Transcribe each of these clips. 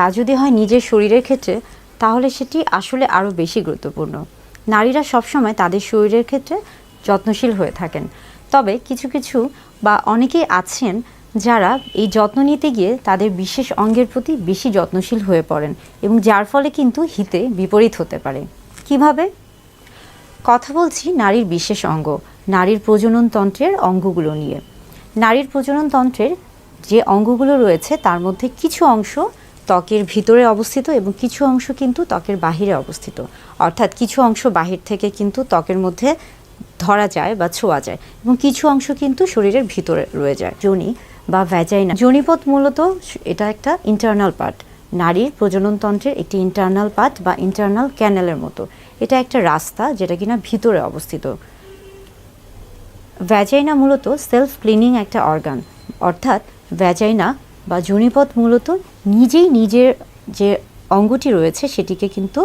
তা যদি হয় নিজের শরীরের ক্ষেত্রে, তাহলে সেটি আসলে আরও বেশি গুরুত্বপূর্ণ। নারীরা সবসময় তাদের শরীরের ক্ষেত্রে যত্নশীল হয়ে থাকেন, তবে কিছু কিছু বা অনেকেই আছেন যারা এই যত্ন নিতে গিয়ে তাদের বিশেষ অঙ্গের প্রতি বেশি যত্নশীল হয়ে পড়েন এবং যার ফলে কিন্তু হিতে বিপরীত হতে পারে। কিভাবে? কথা বলছি নারীর বিশেষ অঙ্গ, নারীর প্রজননতন্ত্রের অঙ্গগুলো নিয়ে। নারীর প্রজননতন্ত্রের যে অঙ্গগুলো রয়েছে তার মধ্যে কিছু অংশ ত্বকের ভিতরে অবস্থিত এবং কিছু অংশ কিন্তু ত্বকের বাহিরে অবস্থিত। অর্থাৎ কিছু অংশ বাহির থেকে কিন্তু ত্বকের মধ্যে ধরা যায় বা ছোঁয়া যায় এবং কিছু অংশ কিন্তু শরীরের ভিতরে রয়ে যায়। যোনি বা ভ্যাজাইনা, যোনিপথ মূলত এটা একটা ইন্টারনাল পার্ট, নারীর প্রজননতন্ত্রের একটি ইন্টারনাল পার্ট বা ইন্টারনাল ক্যানেলের মতো। এটা একটা রাস্তা যেটা কিনা ভিতরে অবস্থিত। ভ্যাজাইনা মূলত সেলফ ক্লিনিং একটা অর্গান, অর্থাৎ ভ্যাজাইনা বা যোনিপথ মূলত নিজেই নিজের যে অঙ্গটি রয়েছে সেটিকে কিন্তু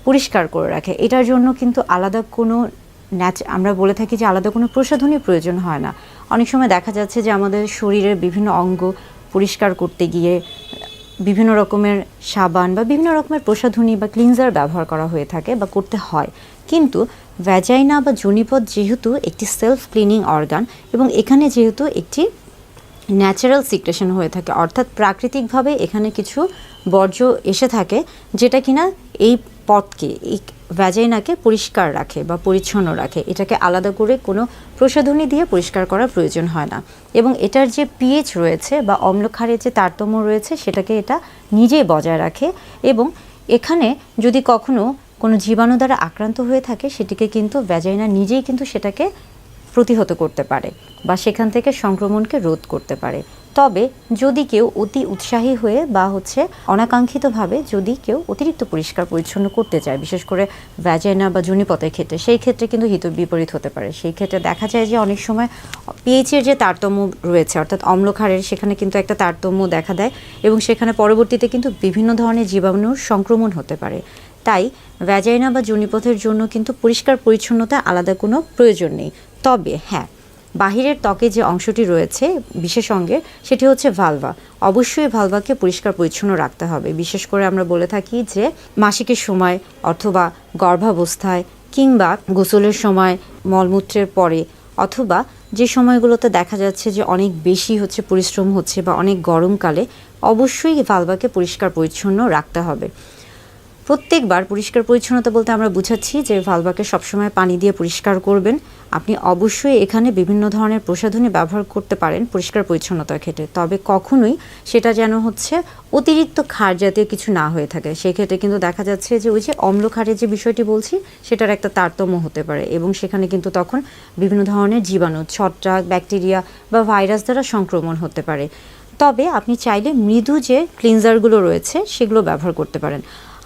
পরিষ্কার করে রাখে। এটার জন্য কিন্তু আলাদা কোনো আমরা বলে থাকি যে আলাদা কোনো প্রসাধনীর প্রয়োজন হয় না। অনেক সময় দেখা যাচ্ছে যে আমাদের শরীরের বিভিন্ন অঙ্গ পরিষ্কার করতে গিয়ে বিভিন্ন রকমের সাবান বা বিভিন্ন রকমের প্রসাধনী বা ক্লিনজার ব্যবহার করা হয়ে থাকে বা করতে হয়, কিন্তু ভ্যাজাইনা বা যোনিপথ যেহেতু একটি সেলফ ক্লিনিং অর্গান এবং এখানে যেহেতু একটি ন্যাচারাল সিক্রেশন হয়ে থাকে, অর্থাৎ প্রাকৃতিকভাবে এখানে কিছু বর্জ্য এসে থাকে যেটা কিনা এই পথকে, এই ভ্যাজাইনাকে পরিষ্কার রাখে বা পরিচ্ছন্ন রাখে। এটাকে আলাদা করে কোনো প্রসাধনী দিয়ে পরিষ্কার করার প্রয়োজন হয় না এবং এটার যে পিএইচ রয়েছে বা অম্লক্ষারের যে তারতম্য রয়েছে সেটাকে এটা নিজেই বজায় রাখে এবং এখানে যদি কখনো কোনো জীবাণু দ্বারা আক্রান্ত হয়ে থাকে সেটিকে কিন্তু ভ্যাজাইনা নিজেই কিন্তু সেটাকে প্রতিহত করতে পারে বা সেখান থেকে সংক্রমণকে রোধ করতে পারে। তবে যদি কেউ অতি উৎসাহী হয়ে বা অনাকাঙ্ক্ষিতভাবে যদি কেউ অতিরিক্ত পরিষ্কার পরিচ্ছন্ন করতে চায়, বিশেষ করে ভ্যাজাইনা বা যোনিপথের ক্ষেত্রে, সেই ক্ষেত্রে কিন্তু হিত বিপরীত হতে পারে। সেই ক্ষেত্রে দেখা যায় যে অনেক সময় পিএইচের যে তারতম্য রয়েছে অর্থাৎ অম্লক্ষারের, সেখানে কিন্তু একটা তারতম্য দেখা দেয় এবং সেখানে পরবর্তীতে কিন্তু বিভিন্ন ধরনের জীবাণুর সংক্রমণ হতে পারে। তাই ভ্যাজাইনা বা যোনিপথের জন্য কিন্তু পরিষ্কার পরিচ্ছন্নতা আলাদা কোনো প্রয়োজন নেই। তবে হ্যাঁ, বাহিরের ত্বকে যে অংশটি রয়েছে বিশেষ অঙ্গের, সেটি হচ্ছে ভালভা। অবশ্যই ভালভাকে পরিষ্কার পরিচ্ছন্ন রাখতে হবে। বিশেষ করে আমরা বলে থাকি যে মাসিকের সময় অথবা গর্ভাবস্থায় কিংবা গোসলের সময়, মলমূত্রের পরে অথবা যে সময়গুলোতে দেখা যাচ্ছে যে অনেক বেশি পরিশ্রম হচ্ছে বা অনেক গরমকালে অবশ্যই ভালভাকে পরিষ্কার পরিচ্ছন্ন রাখতে হবে। প্রত্যেকবার পরিষ্কার পরিচ্ছন্নতা বলতে আমরা বুঝাচ্ছি যে ভালভাকে সবসময় পানি দিয়ে পরিষ্কার করবেন। আপনি অবশ্যই এখানে বিভিন্ন ধরনের প্রসাধনী ব্যবহার করতে পারেন পরিষ্কার পরিচ্ছন্নতার ক্ষেত্রে, তবে কখনোই সেটা যেন অতিরিক্ত ক্ষার জাতীয় কিছু না হয়ে থাকে। সেক্ষেত্রে কিন্তু দেখা যাচ্ছে যে ওই যে অম্লক্ষারের যে বিষয়টি বলছি সেটার একটা তারতম্য হতে পারে এবং সেখানে কিন্তু তখন বিভিন্ন ধরনের জীবাণু, ছত্রাক, ব্যাকটেরিয়া বা ভাইরাস দ্বারা সংক্রমণ হতে পারে। তবে আপনি চাইলে মৃদু যে ক্লিনজারগুলো রয়েছে সেগুলো ব্যবহার করতে পারেন।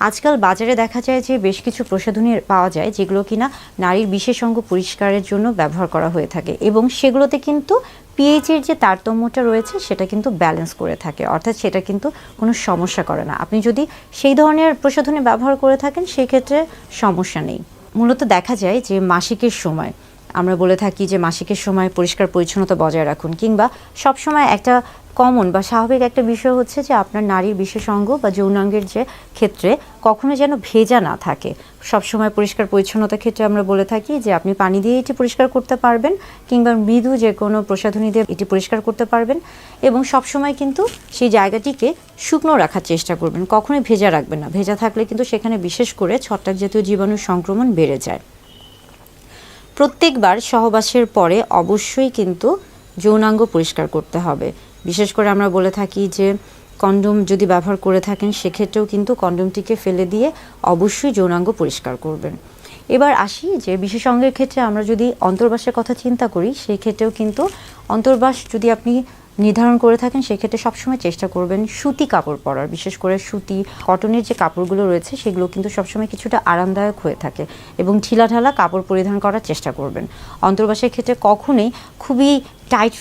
আজকাল বাজারে দেখা যায় যে বেশ কিছু প্রসাধনী পাওয়া যায় যেগুলো কিনা নারীর বিশেষ অঙ্গ পরিষ্কারের জন্য ব্যবহার করা হয়ে থাকে এবং সেগুলোতে কিন্তু পিএইচের যে তারতম্যটা রয়েছে সেটা কিন্তু ব্যালেন্স করে থাকে, অর্থাৎ সেটা কিন্তু কোনো সমস্যা করে না। আপনি যদি সেই ধরনের প্রসাধনী ব্যবহার করে থাকেন সেক্ষেত্রে সমস্যা নেই। মূলত দেখা যায় যে মাসিকের সময় আমরা বলে থাকি যে মাসিকের সময় পরিষ্কার পরিচ্ছন্নতা বজায় রাখুন, কিংবা সবসময় একটা কমন বা স্বাভাবিক একটা বিষয় হচ্ছে যে আপনার নারীর বিশেষ অঙ্গ বা যৌনাঙ্গের যে ক্ষেত্রে কখনো যেন ভেজা না থাকে। সবসময় পরিষ্কার পরিচ্ছন্নতার ক্ষেত্রে আমরা বলে থাকি যে আপনি পানি দিয়ে এটি পরিষ্কার করতে পারবেন কিংবা মৃদু যে কোনো প্রসাধনী দিয়ে এটি পরিষ্কার করতে পারবেন এবং সবসময় কিন্তু সেই জায়গাটিকে শুকনো রাখার চেষ্টা করবেন, কখনোই ভেজা রাখবেন না। ভেজা থাকলে কিন্তু সেখানে বিশেষ করে ছত্রাক জাতীয় জীবাণুর সংক্রমণ বেড়ে যায়। প্রত্যেকবার সহবাসের পরে অবশ্যই কিন্তু যৌনাঙ্গ পরিষ্কার করতে হবে। বিশেষ করে আমরা বলে থাকি যে কন্ডোম যদি ব্যবহার করে থাকেন সেক্ষেত্রেও কিন্তু কন্ডোমটিকে ফেলে দিয়ে অবশ্যই যৌনাঙ্গ পরিষ্কার করবেন। এবার আসি যে বিশেষ অঙ্গের ক্ষেত্রে আমরা যদি অন্তর্বাসের কথা চিন্তা করি, সেই ক্ষেত্রেও কিন্তু অন্তর্বাস যদি আপনি নির্ধারণ করে থাকেন সেক্ষেত্রে সবসময় চেষ্টা করবেন সুতি কাপড় পরার। বিশেষ করে সুতি, কটনের যে কাপড়গুলো রয়েছে সেগুলো কিন্তু সবসময় কিছুটা আরামদায়ক হয়ে থাকে এবং ঢিলাঢালা কাপড় পরিধান করার চেষ্টা করবেন। অন্তর্বাসের ক্ষেত্রে কখনোই খুবই টাইট